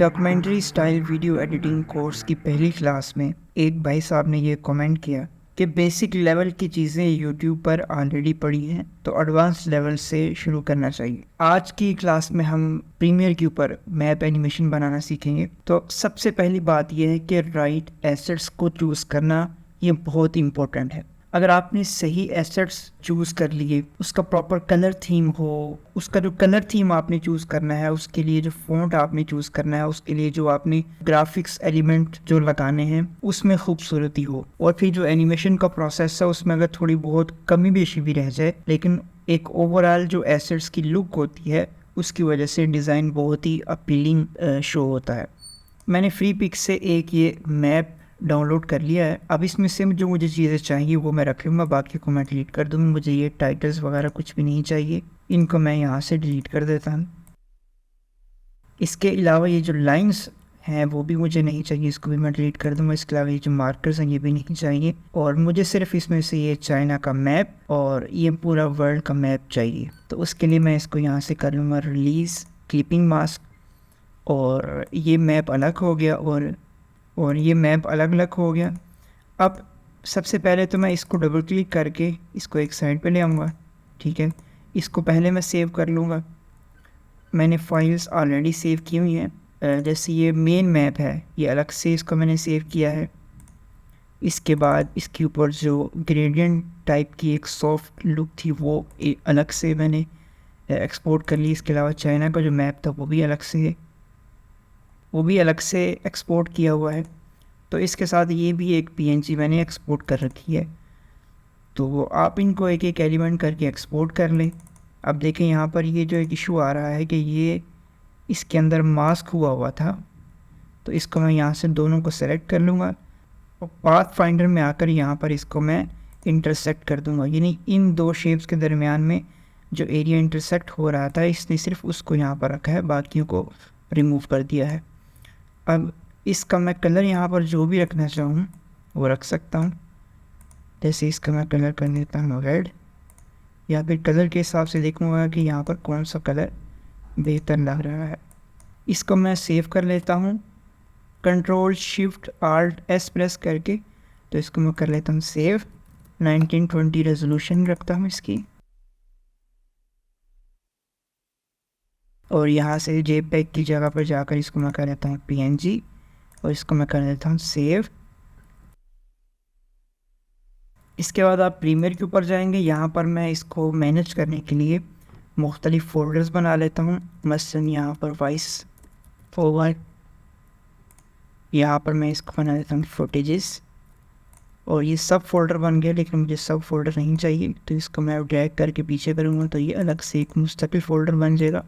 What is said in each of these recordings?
Documentary style video editing course की पहली class में एक भाई साहब ने ये कमेंट किया कि बेसिक लेवल की चीज़ें यूट्यूब पर ऑलरेडी पड़ी हैं तो एडवांस लेवल से शुरू करना चाहिए। आज की क्लास में हम प्रीमियर के ऊपर मैप एनिमेशन बनाना सीखेंगे। तो सबसे पहली बात यह है कि राइट एसेट्स को चूज़ करना ये बहुत इंपॉर्टेंट है। अगर आपने सही एसेट्स चूज़ कर लिए, उसका प्रॉपर कलर थीम हो, उसका जो कलर थीम आपने चूज़ करना है, उसके लिए जो फ़ॉन्ट आपने चूज़ करना है, उसके लिए जो आपने ग्राफिक्स एलिमेंट जो लगाने हैं उसमें खूबसूरती हो, और फिर जो एनिमेशन का प्रोसेस है उसमें अगर थोड़ी बहुत कमी बेशी भी रह जाए, लेकिन एक ओवरऑल जो एसेट्स की लुक होती है उसकी वजह से डिज़ाइन बहुत ही अपीलिंग शो होता है। मैंने फ्री पिक से एक ये मैप डाउनलोड कर लिया है। अब इसमें से जो मुझे चीज़ें चाहिए वो मैं रख लूँगा, बाकी को मैं डिलीट कर दूँगा। मुझे ये टाइटल्स वगैरह कुछ भी नहीं चाहिए, इनको मैं यहाँ से डिलीट कर देता हूँ। इसके अलावा ये जो लाइंस हैं वो भी मुझे नहीं चाहिए, इसको भी मैं डिलीट कर दूँगा। इसके अलावा ये जो मार्कर्स हैं ये भी नहीं चाहिए, और मुझे सिर्फ इसमें से ये चाइना का मैप और ये पूरा वर्ल्ड का मैप चाहिए। तो उसके लिए मैं इसको यहाँ से कर लूँगा रिलीज़ क्लिपिंग मास्क, और ये मैप अलग हो गया और ये मैप अलग अलग हो गया। अब सबसे पहले तो मैं इसको डबल क्लिक करके इसको एक साइड पे ले आऊँगा। ठीक है, इसको पहले मैं सेव कर लूँगा। मैंने फाइल्स ऑलरेडी सेव की हुई हैं। जैसे ये मेन मैप है ये अलग से इसको मैंने सेव किया है। इसके बाद इसके ऊपर जो ग्रेडियंट टाइप की एक सॉफ्ट लुक थी वो अलग से मैंने एक्सपोर्ट कर ली। इसके अलावा चाइना का जो मैप था वो भी अलग से एक्सपोर्ट किया हुआ है। तो इसके साथ ये भी एक पीएनजी मैंने एक्सपोर्ट कर रखी है। तो आप इनको एक एक एलिमेंट करके एक्सपोर्ट कर लें। अब देखें यहाँ पर ये जो एक इशू आ रहा है कि ये इसके अंदर मास्क हुआ था, तो इसको मैं यहाँ से दोनों को सेलेक्ट कर लूँगा और पाथ फाइंडर में आकर यहाँ पर इसको मैं इंटरसेक्ट कर दूँगा। यानी इन दो शेप्स के दरमियान में जो एरिया इंटरसेक्ट हो रहा था इसने सिर्फ उसको यहाँ पर रखा है, बाकियों को रिमूव कर दिया है। अब इसका मैं कलर यहाँ पर जो भी रखना चाहूँ वो रख सकता हूँ। जैसे इसका मैं कलर कर देता हूँ रेड, या फिर कलर के हिसाब से देखूँगा कि यहाँ पर कौन सा कलर बेहतर लग रहा है। इसको मैं सेव कर लेता हूँ control shift alt S press करके। तो इसको मैं कर लेता हूँ सेव। 1920 रेजोल्यूशन रखता हूँ इसकी, और यहाँ से जेपीईजी की जगह पर जाकर इसको मैं कर लेता हूँ पीएनजी, और इसको मैं कर देता हूँ सेव। इसके बाद आप प्रीमियर के ऊपर जाएंगे। यहाँ पर मैं इसको मैनेज करने के लिए मुख्तलिफ फ़ोल्डर्स बना लेता हूँ। मसलन यहाँ पर वॉइस फॉरवर्ड, यहाँ पर मैं इसको बना देता हूँ फुटेजेस, और ये सब फोल्डर बन गया, लेकिन मुझे सब फोल्डर नहीं चाहिए। तो इसको मैं ड्रैग करके पीछे करूँगा तो ये अलग से एक मुस्तकिल फ़ोल्डर बन जाएगा।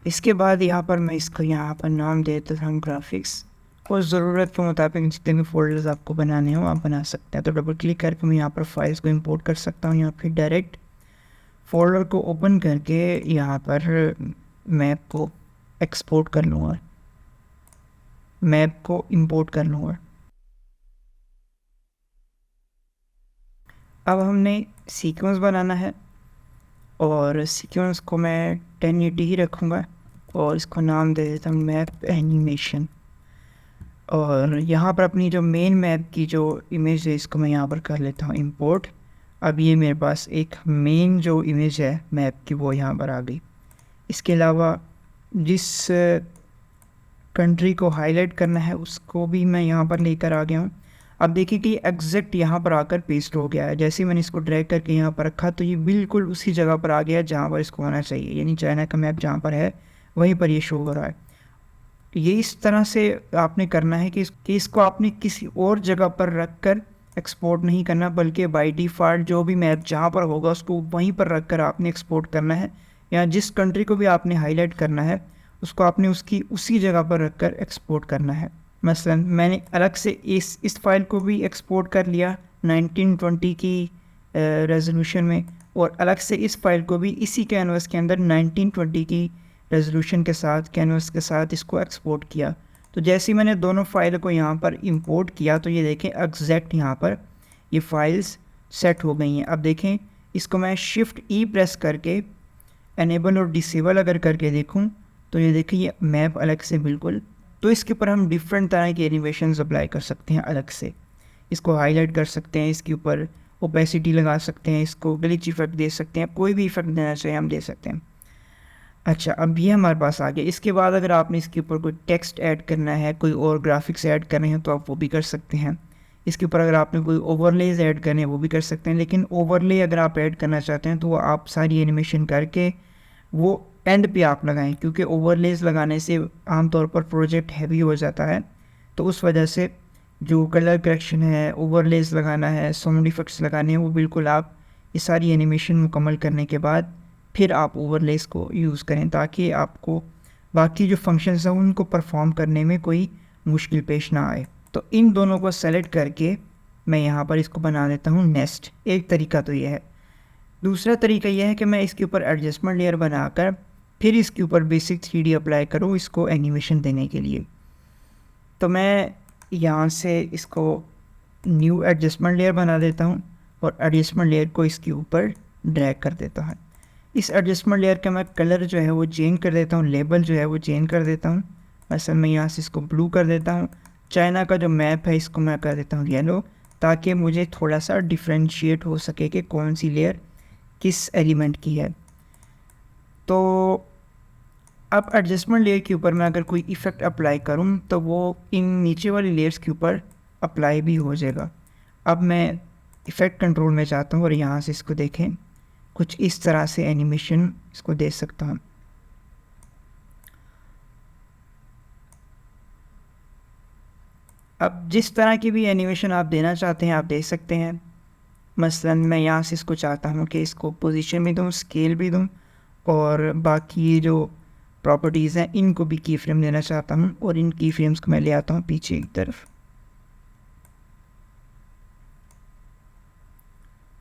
इसके बाद यहाँ पर मैं इसको यहाँ पर नाम देता हूँ ग्राफिक्स, और ज़रूरत के मुताबिक जितने भी फोल्डर्स आपको बनाने हो आप बना सकते हैं। तो डबल क्लिक करके मैं यहाँ पर फाइल्स को इंपोर्ट कर सकता हूँ, या फिर डायरेक्ट फोल्डर को ओपन करके यहाँ पर मैप को एक्सपोर्ट कर लूँगा, मैप को इंपोर्ट कर लूँगा। अब हमने सीक्वेंस बनाना है, और सीक्वेंस को मैं 1080 ही रखूँगा, और इसको नाम दे देता हूँ मैप एनिमेशन। और यहाँ पर अपनी जो मेन मैप की जो इमेज है इसको मैं यहाँ पर कर लेता हूँ इंपोर्ट। अब ये मेरे पास एक मेन जो इमेज है मैप की वो यहाँ पर आ गई। इसके अलावा जिस कंट्री को हाईलाइट करना है उसको भी मैं यहाँ पर लेकर आ गया हूँ। अब देखिए कि एग्जैक्ट यहाँ पर आकर पेस्ट हो गया है। जैसे ही मैंने इसको ड्रैग करके यहाँ पर रखा तो ये बिल्कुल उसी जगह पर आ गया जहाँ पर इसको आना चाहिए, यानी चाइना का मैप जहाँ पर है वहीं पर ये शो हो रहा है। ये इस तरह से आपने करना है कि इसको आपने किसी और जगह पर रख कर एक्सपोर्ट नहीं करना, बल्कि बाय डिफ़ॉल्ट जो भी मैप जहाँ पर होगा उसको वहीं पर रख कर आपने एक्सपोर्ट करना है, या जिस कंट्री को भी आपने हाईलाइट करना है उसको आपने उसकी उसी जगह पर रख कर एक्सपोर्ट करना है। मसलन मैंने अलग से इस फाइल को भी एक्सपोर्ट कर लिया 1920 की रेजोल्यूशन में, और अलग से इस फाइल को भी इसी कैनवस के अंदर 1920 की रेजोल्यूशन के साथ कैनवस के साथ इसको एक्सपोर्ट किया। तो जैसे ही मैंने दोनों फाइल को यहाँ पर इंपोर्ट किया तो ये देखें एग्जैक्ट यहाँ पर ये फाइल्स सेट हो गई हैं। अब देखें इसको मैं शिफ्ट ई प्रेस करके एनेबल और डिसेबल अगर करके देखूँ तो ये देखिए ये मैप अलग से बिल्कुल। तो इसके ऊपर हम डिफरेंट तरह के एनिमेशंस अप्लाई कर सकते हैं अलग से। इसको हाईलाइट कर सकते हैं, इसके ऊपर ओपेसिटी लगा सकते हैं, इसको ग्लिच इफेक्ट दे सकते हैं, कोई भी इफेक्ट देना चाहिए हम दे सकते हैं। अच्छा, अब ये हमारे पास आ गया। इसके बाद अगर आपने इसके ऊपर कोई टेक्स्ट ऐड करना है, कोई और ग्राफिक्स ऐड करने हैं तो आप वो भी कर सकते हैं। इसके ऊपर अगर आपने कोई ओवरलेज ऐड करने हैं वो भी कर सकते हैं। लेकिन ओवरले अगर आप ऐड करना चाहते हैं तो वो आप सारी एनिमेशन करके वो एंड पे आप लगाएं, क्योंकि ओवरलेज लगाने से आमतौर पर प्रोजेक्ट हैवी हो जाता है। तो उस वजह से जो कलर करेक्शन है, ओवरलेज लगाना है, साउंड इफेक्ट्स लगाने हैं, वो बिल्कुल आप ये सारी एनिमेशन मुकम्मल करने के बाद फिर आप ओवरलेस को यूज़ करें, ताकि आपको बाकी जो फंक्शंस हैं उनको परफॉर्म करने में कोई मुश्किल पेश ना आए। तो इन दोनों को सेलेक्ट करके मैं यहाँ पर इसको बना देता हूँ नेस्ट। एक तरीका तो यह है। दूसरा तरीका यह है कि मैं इसके ऊपर एडजस्टमेंट लेयर बनाकर फिर इसके ऊपर बेसिक 3D अप्लाई करूँ इसको एनिमेशन देने के लिए। तो मैं यहाँ से इसको न्यू एडजस्टमेंट लेयर बना देता हूँ और एडजस्टमेंट लेयर को इसके ऊपर ड्रैग कर देता हूँ। इस एडजस्टमेंट लेयर का मैं कलर जो है वो चेंज कर देता हूँ, लेबल जो है वो चेंज कर देता हूँ। असल मैं यहाँ से इसको ब्लू कर देता हूँ। चाइना का जो मैप है इसको मैं कर देता हूँ येलो, ताकि मुझे थोड़ा सा डिफ्रेंशिएट हो सके कि कौन सी लेयर किस एलिमेंट की है। तो अब एडजस्टमेंट लेयर के ऊपर मैं अगर कोई इफ़ेक्ट अप्लाई करूँ तो वो इन नीचे वाली लेयर्स के ऊपर अप्लाई भी हो जाएगा। अब मैं इफ़ेक्ट कंट्रोल में जाता हूँ और यहाँ से इसको देखें, कुछ इस तरह से एनिमेशन इसको दे सकता हूँ। अब जिस तरह की भी एनिमेशन आप देना चाहते हैं आप दे सकते हैं। मसलन मैं यहाँ से इसको चाहता हूँ कि इसको पोजीशन भी दूँ, स्केल भी दूँ, और बाकी जो प्रॉपर्टीज़ हैं इनको भी की फ्रेम देना चाहता हूँ, और इन की फ्रेम्स को मैं ले आता हूँ पीछे की तरफ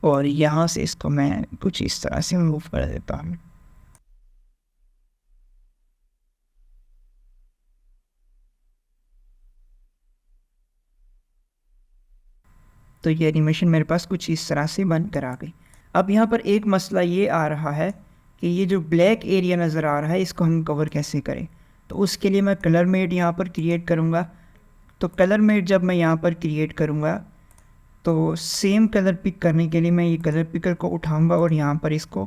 और यहाँ से इसको मैं कुछ इस तरह से मूव कर देता हूँ। तो ये एनिमेशन मेरे पास कुछ इस तरह से बन कर आ गई। अब यहाँ पर एक मसला ये आ रहा है कि ये जो ब्लैक एरिया नज़र आ रहा है इसको हम कवर कैसे करें। तो उसके लिए मैं कलर मेड यहाँ पर क्रिएट करूँगा। तो कलर मेड जब मैं यहाँ पर क्रिएट करूँगा तो सेम कलर पिक करने के लिए मैं ये कलर पिकर को उठाऊँगा और यहाँ पर इसको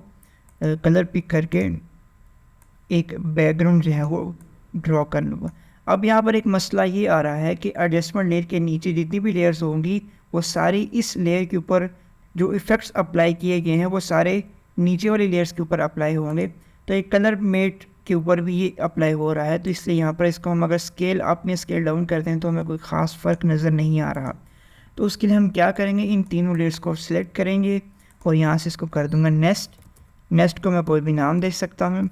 कलर पिक करके एक बैकग्राउंड जो है वो ड्रॉ कर लूँगा। अब यहाँ पर एक मसला ये आ रहा है कि एडजस्टमेंट लेयर के नीचे जितनी भी लेयर्स होंगी वो सारी इस लेयर के ऊपर जो इफ़ेक्ट्स अप्लाई किए गए हैं वो सारे नीचे वाली लेयर्स के ऊपर अप्लाई होंगे। तो एक कलर मेट के ऊपर भी ये अप्लाई हो रहा है, तो इसलिए यहाँ पर इसको हम अगर स्केल अप में स्केल डाउन करते हैं तो हमें कोई ख़ास फ़र्क नज़र नहीं आ रहा। तो उसके लिए हम क्या करेंगे, इन तीनों लेयर्स को सिलेक्ट करेंगे और यहाँ से इसको कर दूँगा नेस्ट। नेस्ट को मैं कोई भी नाम दे सकता हूँ।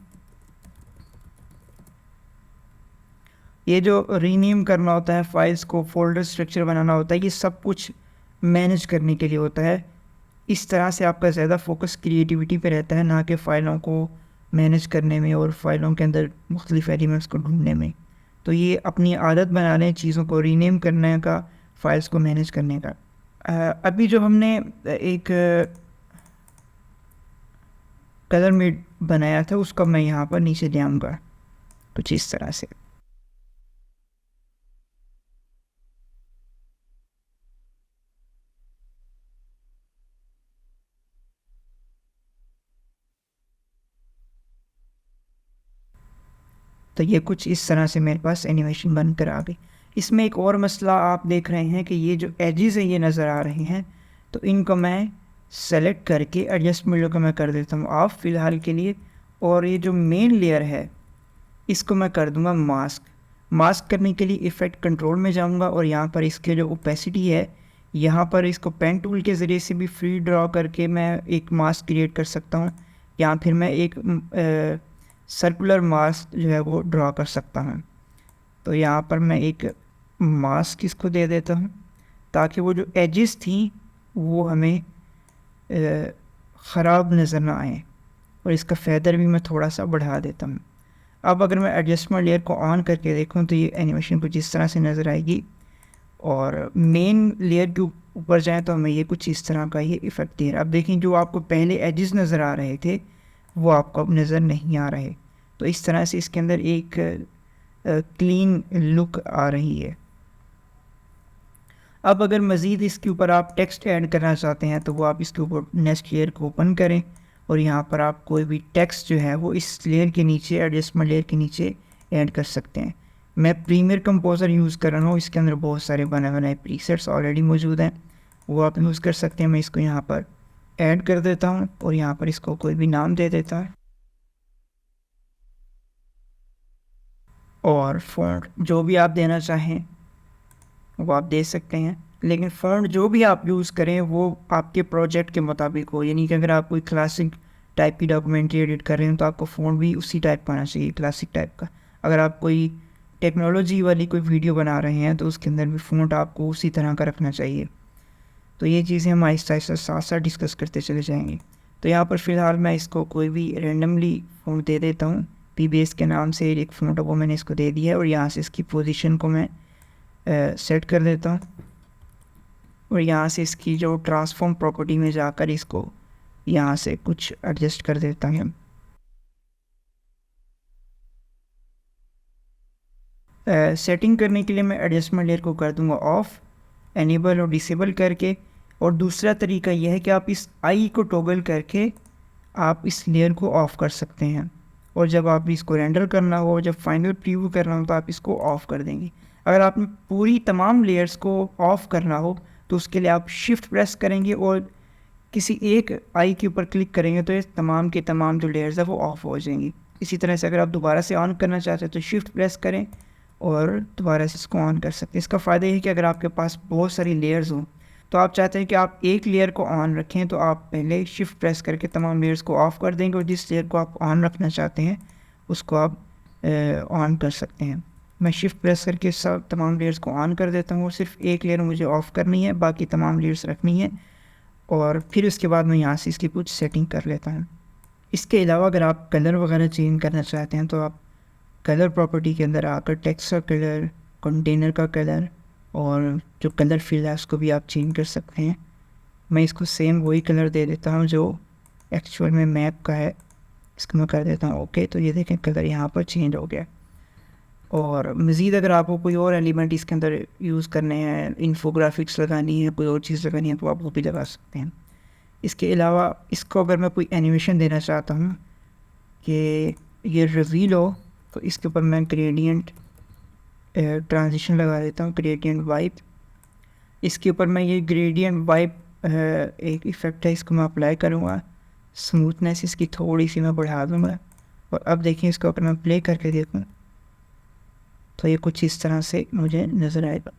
ये जो रीनेम करना होता है फाइल्स को, फोल्डर स्ट्रक्चर बनाना होता है, ये सब कुछ मैनेज करने के लिए होता है। इस तरह से आपका ज़्यादा फोकस क्रिएटिविटी पे रहता है, ना कि फ़ाइलों को मैनेज करने में और फाइलों के अंदर मुख्तलिफ एलिमेंट्स को ढूंढने में। तो ये अपनी आदत बना लें चीज़ों को रीनेम करने का, फाइल्स को मैनेज करने का। अभी जो हमने एक कलर में बनाया था उसको मैं यहाँ पर नीचे ले आऊँगा कुछ इस तरह से। तो ये कुछ इस तरह से मेरे पास एनिमेशन बनकर आ गई। इसमें एक और मसला आप देख रहे हैं कि ये जो एजेस हैं ये नज़र आ रहे हैं, तो इनको मैं सेलेक्ट करके एडजस्टमेंट को मैं कर देता हूँ ऑफ फ़िलहाल के लिए। और ये जो मेन लेयर है इसको मैं कर दूँगा मास्क। मास्क करने के लिए इफ़ेक्ट कंट्रोल में जाऊँगा और यहाँ पर इसके जो ओपेसिटी है यहाँ पर इसको पेन टूल के ज़रिए से भी फ्री ड्रॉ करके मैं एक मास्क क्रिएट कर सकता हूँ, या फिर मैं एक सर्कुलर मास्क जो है वो ड्रॉ कर सकता हूँ। तो यहाँ पर मैं एक मास्क इसको दे देता हूँ ताकि वो जो एजेस थी वो हमें ख़राब नज़र ना आए, और इसका फेदर भी मैं थोड़ा सा बढ़ा देता हूँ। अब अगर मैं एडजस्टमेंट लेयर को ऑन करके देखूँ तो ये एनिमेशन कुछ इस तरह से नज़र आएगी, और मेन लेयर के ऊपर जाएँ तो हमें ये कुछ इस तरह का ये इफ़ेक्ट दे रहा है। अब देखें जो आपको पहले एजेस नज़र आ रहे थे वो आपको अब नज़र नहीं आ रहे। तो इस तरह से इसके अंदर एक क्लीन लुक आ रही है। अब अगर मज़ीद इसके ऊपर आप टेक्स्ट ऐड करना चाहते हैं तो वो आप इसके ऊपर नेक्स्ट लेयर को ओपन करें और यहाँ पर आप कोई भी टेक्स्ट जो है वो इस लेयर के नीचे, एडजस्टमेंट लेयर के नीचे ऐड कर सकते हैं। मैं प्रीमियर कंपोज़र यूज़ कर रहा हूँ, इसके अंदर बहुत सारे बने बनाए प्रीसेट्स ऑलरेडी मौजूद हैं, वो आप यूज़ कर सकते हैं। मैं इसको यहाँ पर ऐड कर देता हूँ और यहाँ पर इसको कोई भी नाम दे देता है और फ़ॉन्ट जो भी आप देना चाहें वो आप दे सकते हैं। लेकिन फ़ॉन्ट जो भी आप यूज़ करें वो आपके प्रोजेक्ट के मुताबिक हो, यानी कि अगर आप कोई क्लासिक टाइप की डॉक्यूमेंट्री एडिट कर रहे हैं तो आपको फ़ॉन्ट भी उसी टाइप का आना चाहिए, क्लासिक टाइप का। अगर आप कोई टेक्नोलॉजी वाली कोई वीडियो बना रहे हैं तो उसके अंदर भी फ़ॉन्ट आपको उसी तरह का रखना चाहिए। तो ये चीज़ें हम आहिस्ता आहिस्ता साथ साथ डिस्कस करते चले जाएंगे। तो यहाँ पर फ़िलहाल मैं इसको कोई भी रेंडमली फ़ॉन्ट दे देता हूँ। PBS के नाम से एक फ़ॉन्ट वो मैंने इसको दे दिया है और यहाँ से इसकी पोजीशन को मैं सेट कर देता हूँ और यहाँ से इसकी जो ट्रांसफॉर्म प्रॉपर्टी में जाकर इसको यहाँ से कुछ एडजस्ट कर देता हूँ। सेटिंग करने के लिए मैं एडजस्टमेंट लेयर को कर दूँगा ऑफ़, एनेबल और डिसेबल करके। और दूसरा तरीका यह है कि आप इस आई को टॉगल करके आप इस लेयर को ऑफ़ कर सकते हैं और जब आप इसको रेंडर करना हो, जब फाइनल प्रीव्यू करना हो तो आप इसको ऑफ़ कर देंगे। अगर आपने पूरी तमाम लेयर्स को ऑफ़ करना हो तो उसके लिए आप शिफ्ट प्रेस करेंगे और किसी एक आई के ऊपर क्लिक करेंगे तो ये तमाम के तमाम जो लेयर्स है वो ऑफ़ हो जाएंगी। इसी तरह से अगर आप दोबारा से ऑन करना चाहते हैं तो शिफ्ट प्रेस करें और दोबारा से इसको ऑन कर सकते हैं। इसका फ़ायदा ये है कि अगर आपके पास बहुत सारी लेयर्स हों तो आप चाहते हैं कि आप एक लेयर को ऑन रखें तो आप पहले शिफ्ट प्रेस करके तमाम लेयर्स को ऑफ़ कर देंगे और जिस लेयर को आप ऑन रखना चाहते हैं उसको आप ऑन कर सकते हैं। मैं शिफ्ट प्रेस करके सब तमाम लेयर्स को ऑन कर देता हूँ और सिर्फ एक लेयर मुझे ऑफ़ करनी है, बाकी तमाम लेयर्स रखनी है और फिर उसके बाद मैं यहाँ से इसकी कुछ सेटिंग कर लेता हूँ। इसके अलावा अगर आप कलर वगैरह चेंज करना चाहते हैं तो आप कलर प्रॉपर्टी के अंदर आकर टेक्स्ट का कलर, कंटेनर का कलर और जो कलर फील्ड है उसको भी आप चेंज कर सकते हैं। मैं इसको सेम वही कलर दे देता हूँ जो एक्चुअल में मैप का है, इसको मैं कर देता हूँ ओके। तो ये देखें कलर यहाँ पर चेंज हो गया। और मज़ीद अगर आपको कोई और एलिमेंट इसके अंदर यूज़ करने हैं, इन्फोग्राफिक्स लगानी है, कोई और चीज़ लगानी है तो आप वो भी लगा सकते हैं। इसके अलावा इसको अगर मैं कोई एनिमेशन देना चाहता हूँ कि ये रिवील हो तो इसके ऊपर मैं ग्रेडियंट ट्रांजिशन लगा देता हूँ, ग्रेडियंट वाइप। इसके ऊपर मैं ये ग्रेडियंट वाइप एक इफ़ेक्ट है, इसको मैं अप्लाई करूँगा। स्मूथनेस इसकी थोड़ी सी मैं बढ़ा दूँगा और अब देखिए इसको अगर मैं प्ले करके देखूँ तो ये कुछ इस तरह से मुझे नज़र आएगा।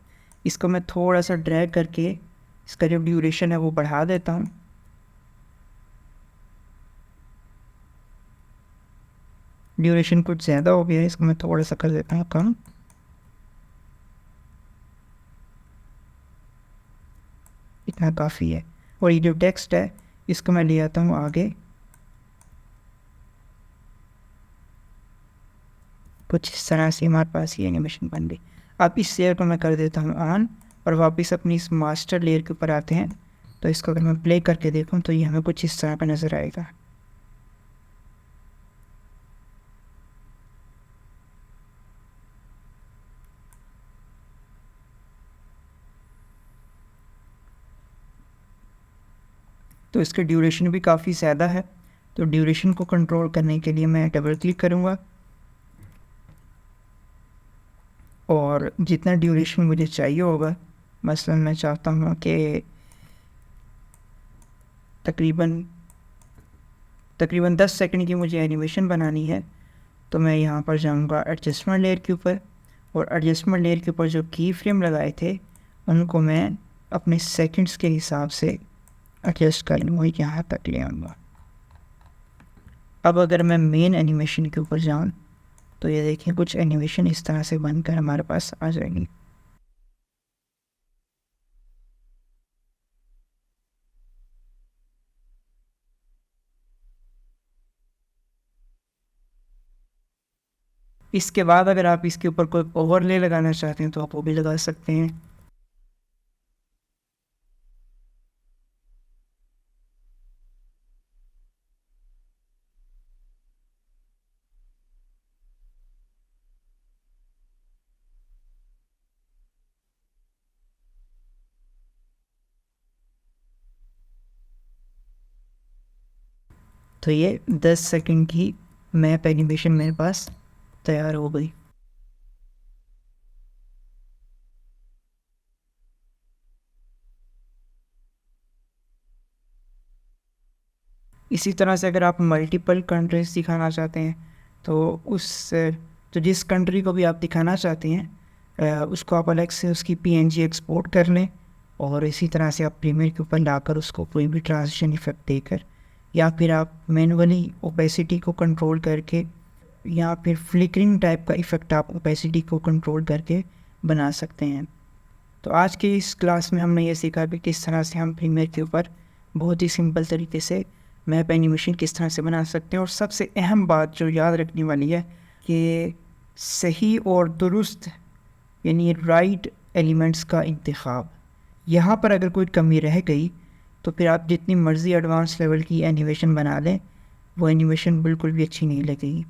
इसको मैं थोड़ा सा ड्रैग करके इसका जो ड्यूरेशन है वो बढ़ा देता हूँ। ड्यूरेशन कुछ ज़्यादा हो गया है, इसको मैं थोड़ा सा कर देता हूँ कम। इतना काफ़ी है। और ये जो टेक्स्ट है इसको मैं ले आता हूँ आगे, कुछ इस तरह से हमारे पास ये एनिमेशन बन गई। अब इस लेयर को मैं कर देता हूँ ऑन और वापस अपनी इस मास्टर लेयर के ऊपर आते हैं। तो इसको अगर मैं प्ले करके देखूँ तो ये हमें कुछ इस तरह का नज़र आएगा। तो इसका ड्यूरेशन भी काफ़ी ज़्यादा है, तो ड्यूरेशन को कंट्रोल करने के लिए मैं डबल क्लिक करूँगा और जितना ड्यूरेशन मुझे चाहिए होगा, मसलन मैं चाहता हूँ कि तकरीबन 10 सेकंड की मुझे एनिमेशन बनानी है, तो मैं यहाँ पर जाऊँगा एडजस्टमेंट लेयर के ऊपर और एडजस्टमेंट लेयर के ऊपर जो की फ्रेम लगाए थे उनको मैं अपने सेकंड्स के हिसाब से एडजस्ट कर लूँगा, यहाँ तक ले आऊँगा। अब अगर मैं मेन एनिमेशन के ऊपर जाऊँ तो ये देखिए कुछ एनिमेशन इस तरह से बनकर हमारे पास आ जाएंगी। इसके बाद अगर आप इसके ऊपर कोई ओवरले लगाना चाहते हैं तो आप वो भी लगा सकते हैं। तो ये 10 सेकंड की मैप एनिमेशन मेरे पास तैयार हो गई। इसी तरह से अगर आप मल्टीपल कंट्रीज दिखाना चाहते हैं तो तो जिस कंट्री को भी आप दिखाना चाहते हैं उसको आप अलग से उसकी PNG एक्सपोर्ट कर लें, और इसी तरह से आप प्रीमियर के ऊपर लाकर उसको कोई भी ट्रांजिशन इफेक्ट देकर, या फिर आप मैनुअली ओपेसिटी को कंट्रोल करके, या फिर फ्लिकरिंग टाइप का इफ़ेक्ट आप ओपेसिटी को कंट्रोल करके बना सकते हैं। तो आज की इस क्लास में हमने ये सीखा कि किस तरह से हम प्रीमियर के ऊपर बहुत ही सिंपल तरीके से मैप एनिमेशन किस तरह से बना सकते हैं। और सबसे अहम बात जो याद रखने वाली है कि सही और दुरुस्त यानी राइट एलिमेंट्स का इंतखाब। यहाँ पर अगर कोई कमी रह गई तो फिर आप जितनी मर्ज़ी एडवांस लेवल की एनिमेशन बना लें, वो एनिमेशन बिल्कुल भी अच्छी नहीं लगेगी।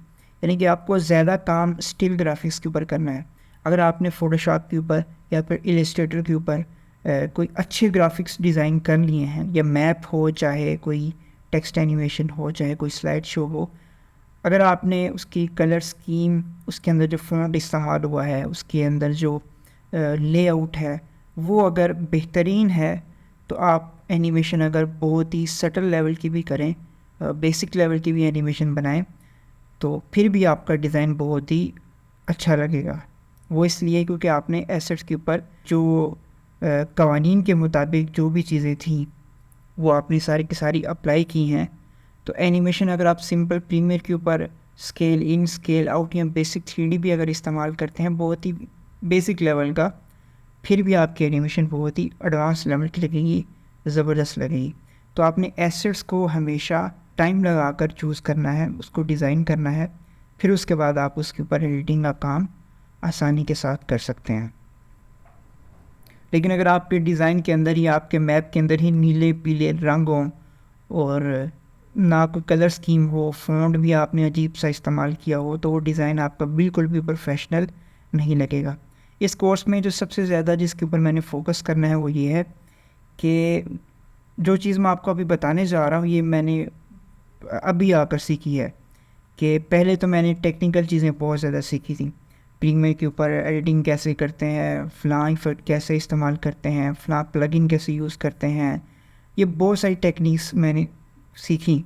यानी कि आपको ज़्यादा काम स्टिल ग्राफिक्स के ऊपर करना है। अगर आपने फ़ोटोशॉप के ऊपर या फिर इलस्ट्रेटर के ऊपर कोई अच्छे ग्राफिक्स डिज़ाइन कर लिए हैं, या मैप हो, चाहे कोई टेक्स्ट एनिमेशन हो, चाहे कोई स्लाइड शो हो, अगर आपने उसकी कलर स्कीम, उसके अंदर जो फ़ॉन्ट इस्तेमाल हुआ है, उसके अंदर जो लेआउट है, वो अगर बेहतरीन है, तो आप एनिमेशन अगर बहुत ही सटल लेवल की भी करें, बेसिक लेवल की भी एनिमेशन बनाएं, तो फिर भी आपका डिज़ाइन बहुत ही अच्छा लगेगा। वो इसलिए क्योंकि आपने एसेट्स के ऊपर जो कवानीन के मुताबिक जो भी चीज़ें थी वो आपने सारी की सारी अप्लाई की हैं। तो एनिमेशन अगर आप सिंपल प्रीमियर के ऊपर स्केल इन, स्केल आउट या बेसिक 3D भी अगर इस्तेमाल करते हैं, बहुत ही बेसिक लेवल का, फिर भी आपकी एनिमेशन बहुत ही एडवांस लेवल की लगेगी, ज़बरदस्त लगेगी। तो आपने एसेट्स को हमेशा टाइम लगा कर चूज़ करना है, उसको डिज़ाइन करना है, फिर उसके बाद आप उसके ऊपर एडिटिंग का काम आसानी के साथ कर सकते हैं। लेकिन अगर आपके डिज़ाइन के अंदर ही, आपके मैप के अंदर ही नीले पीले रंग हों और ना कोई कलर स्कीम हो, फ़ॉन्ट भी आपने अजीब सा इस्तेमाल किया हो, तो वो डिज़ाइन आपका बिल्कुल भी प्रोफेशनल नहीं लगेगा। इस कोर्स में जो सबसे ज़्यादा जिसके ऊपर मैंने फ़ोकस करना है वो ये है कि जो चीज़ मैं आपको अभी बताने जा रहा हूँ, ये मैंने अभी आकर सीखी है। कि पहले तो मैंने टेक्निकल चीज़ें बहुत ज़्यादा सीखी थी, प्रीमियर के ऊपर एडिटिंग कैसे करते हैं, फ़लाँ इफ़ेक्ट कैसे इस्तेमाल करते हैं, फ़लाँ प्लगइन कैसे यूज़ करते हैं, ये बहुत सारी टेक्निक्स मैंने सीखी।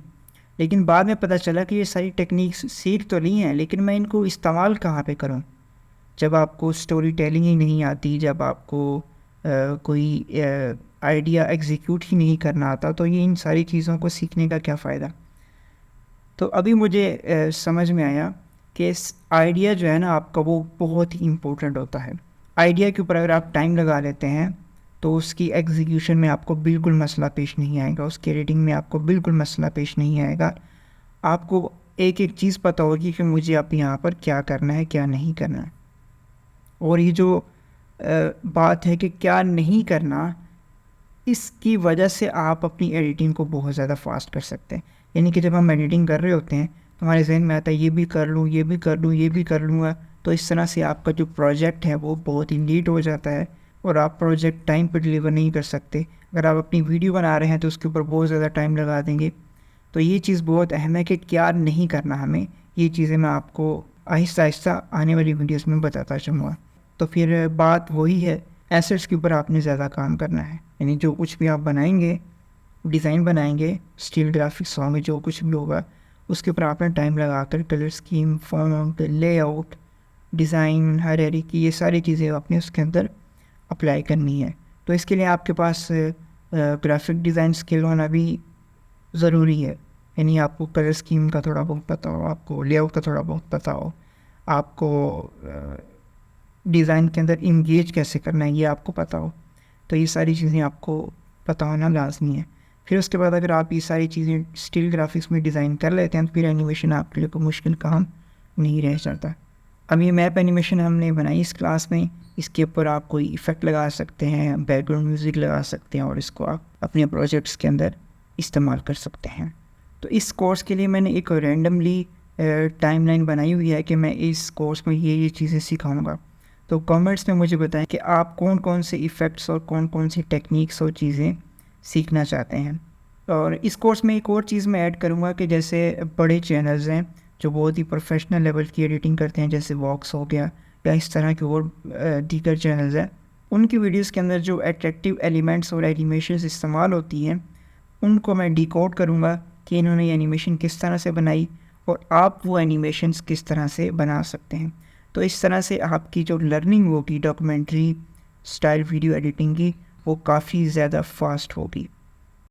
लेकिन बाद में पता चला कि ये सारी टेक्निक्स सीख तो ली हैं, लेकिन मैं इनको इस्तेमाल कहाँ पे करूँ? जब आपको स्टोरी टेलिंग ही नहीं आती, जब आपको कोई आइडिया एग्जीक्यूट ही नहीं करना आता, तो ये इन सारी चीज़ों को सीखने का क्या फ़ायदा? तो अभी मुझे समझ में आया कि इस आइडिया जो है ना आपका, वो बहुत ही इम्पोर्टेंट होता है। आइडिया के ऊपर अगर आप टाइम लगा लेते हैं तो उसकी एग्जीक्यूशन में आपको बिल्कुल मसला पेश नहीं आएगा, उसकी एडिटिंग में आपको बिल्कुल मसला पेश नहीं आएगा। आपको एक एक चीज़ पता होगी कि मुझे अब यहाँ पर क्या करना है, क्या नहीं करना है। और ये जो बात है कि क्या नहीं करना, इसकी वजह से आप अपनी एडिटिंग को बहुत ज़्यादा फास्ट कर सकते हैं। यानी कि जब हम एडिटिंग कर रहे होते हैं तो हमारे जहन में आता है ये भी कर लूँ, ये भी कर लूँ, ये भी कर लूँगा, तो इस तरह से आपका जो प्रोजेक्ट है वो बहुत ही लेट हो जाता है और आप प्रोजेक्ट टाइम पर डिलीवर नहीं कर सकते। अगर आप अपनी वीडियो बना रहे हैं तो उसके ऊपर बहुत ज़्यादा टाइम लगा देंगे। तो ये चीज़ बहुत अहम है कि क्या नहीं करना हमें। ये चीज़ें मैं आपको आहिस्ता आहिस्ता आने वाली वीडियोस में बताता चलूँगा। तो फिर बात वही है, एसेट्स के ऊपर आपने ज़्यादा काम करना है। यानी जो कुछ भी आप बनाएंगे, डिज़ाइन बनाएंगे, स्टिल ग्राफिक्स होंगे, जो कुछ भी होगा उसके ऊपर आपने टाइम लगा कर colour scheme, font, layout, design, hierarchy, ये सारी चीज़ें आपने उसके अंदर अप्लाई करनी है। तो इसके लिए आपके पास ग्राफिक डिज़ाइन स्किल होना भी ज़रूरी है। यानी आपको कलर स्कीम का थोड़ा बहुत पता हो, आपको लेआउट का थोड़ा बहुत पता हो, आपको डिज़ाइन के अंदर इंगेज कैसे करना है ये आपको पता हो। तो ये सारी चीज़ें आपको पता होना लाजमी है। फिर उसके बाद अगर आप ये सारी चीज़ें स्टिल ग्राफिक्स में डिज़ाइन कर लेते हैं तो फिर एनिमेशन आपके लिए कोई मुश्किल काम नहीं रह जाता। अब ये मैप एनिमेशन हमने बनाई इस क्लास में, इसके ऊपर आप कोई इफ़ेक्ट लगा सकते हैं, बैकग्राउंड म्यूज़िक लगा सकते हैं और इसको आप अपने प्रोजेक्ट्स के अंदर इस्तेमाल कर सकते हैं। तो इस कोर्स के लिए मैंने एक रैंडमली टाइमलाइन बनाई हुई है कि मैं इस कोर्स में ये चीज़ें सिखाऊंगा। तो कमेंट्स में मुझे बताएं कि आप कौन कौन से इफ़ेक्ट्स और कौन कौन सी टेक्निक्स और चीज़ें सीखना चाहते हैं। और इस कोर्स में एक और चीज़ मैं ऐड करूँगा कि जैसे बड़े चैनल्स हैं जो बहुत ही प्रोफेशनल लेवल की एडिटिंग करते हैं, जैसे वॉक्स हो गया या इस तरह के और दीगर चैनल्स हैं, उनकी वीडियोस के अंदर जो अट्रैक्टिव एलिमेंट्स और एनिमेशंस इस्तेमाल होती हैं उनको मैं डिकोड करूँगा कि इन्होंने ये एनिमेशन किस तरह से बनाई और आप वो एनिमेशंस किस तरह से बना सकते हैं। तो इस तरह से आपकी जो लर्निंग होगी डॉक्यूमेंट्री स्टाइल वीडियो एडिटिंग की, वो काफ़ी ज़्यादा फास्ट होगी।